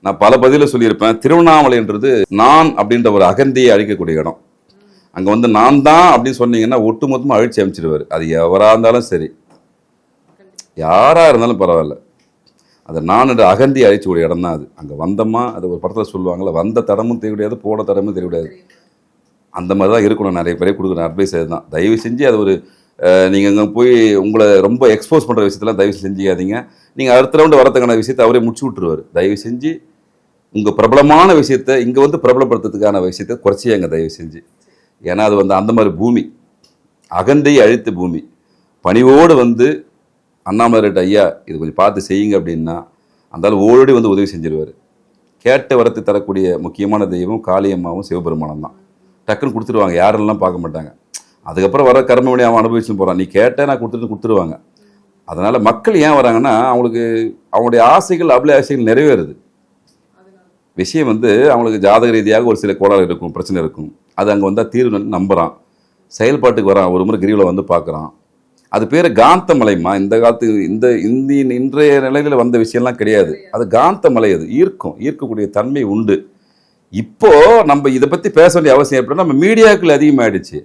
நான் பல பதில சொல்லியிருப்பேன். திருவண்ணாமலைன்றது நான் அப்படின்ற ஒரு அகந்தையை அழிக்கக்கூடிய இடம். அங்கே வந்து நான் தான் அப்படின்னு சொன்னீங்கன்னா ஒட்டுமொத்தமாக அழிச்சு அமைச்சிடுவார். அது எவராக இருந்தாலும் சரி, யாராக இருந்தாலும் பரவாயில்ல. அதை நான் என்ற அகந்தியை அழிச்சக்கூடிய இடம் தான் அது. அங்கே வந்தோமா, அது ஒரு படத்தில் சொல்லுவாங்கள்ல, வந்த தடமும் தெரிய முடியாது, போன தடமும் தெரிய முடியாது. அந்த மாதிரி தான் இருக்கணும். நிறைய பேரே கொடுக்குற அட்வைஸ் அதுதான். தயவு செஞ்சு அது ஒரு நீங்கள் அங்கே போய் உங்களை ரொம்ப எக்ஸ்போஸ் பண்ணுற விஷயத்தெல்லாம் தயவு செஞ்சுக்காதீங்க. நீங்கள் அடுத்த ரவுண்டு வரத்துக்கான விஷயத்தை அவரே முடிச்சு விட்டுருவார். தயவு செஞ்சு உங்கள் பிரபலமான விஷயத்தை இங்கே வந்து பிரபலப்படுத்துறதுக்கான விஷயத்தை குறைச்சியாங்க தயவு செஞ்சு. ஏன்னா அது வந்து அந்த மாதிரி பூமி, அகந்தையை அழித்த பூமி. பணிவோடு வந்து அண்ணாமலைட்ட ஐயா இது கொஞ்சம் பார்த்து செய்யுங்க அப்படின்னா அந்த ஆள் ஓடி வந்து உதவி செஞ்சிருவார். கேட்ட வரத்தை தரக்கூடிய முக்கியமான தெய்வம் காளியம்மாவும் சிவபெருமானம் தான். டக்குன்னு கொடுத்துருவாங்க, யாரெல்லாம் பார்க்க மாட்டாங்க. அதுக்கப்புறம் வர கர்மவினை அவன் அனுபவிச்சுன்னு போகிறான். நீ கேட்ட நான் கொடுத்துருவாங்க. அதனால் மக்கள் ஏன் வராங்கன்னா அவங்களுக்கு அவங்களுடைய ஆசைகள் அபிலாசைகள் நிறைவேறுது. விஷயம் வந்து அவங்களுக்கு ஜாதக ரீதியாக ஒரு சில கோளாறு இருக்கும், பிரச்சனை இருக்கும். அது அங்கே வந்தால் தீர்வு நம்புகிறான், செயல்பாட்டுக்கு வரான். ஒரு முறை கிரிவில் வந்து பார்க்குறான். அது பேர் காந்த மலைமா. இந்த காலத்து இன்றைய நிலையில் வந்த விஷயம்லாம் கிடையாது. அது காந்த மலை. அது ஈர்க்கக்கூடிய தன்மை உண்டு. இப்போ நம்ம இதை பற்றி பேச வேண்டிய அவசியம் எப்படின்னா நம்ம மீடியாக்கள் அதிகமாகிடுச்சு.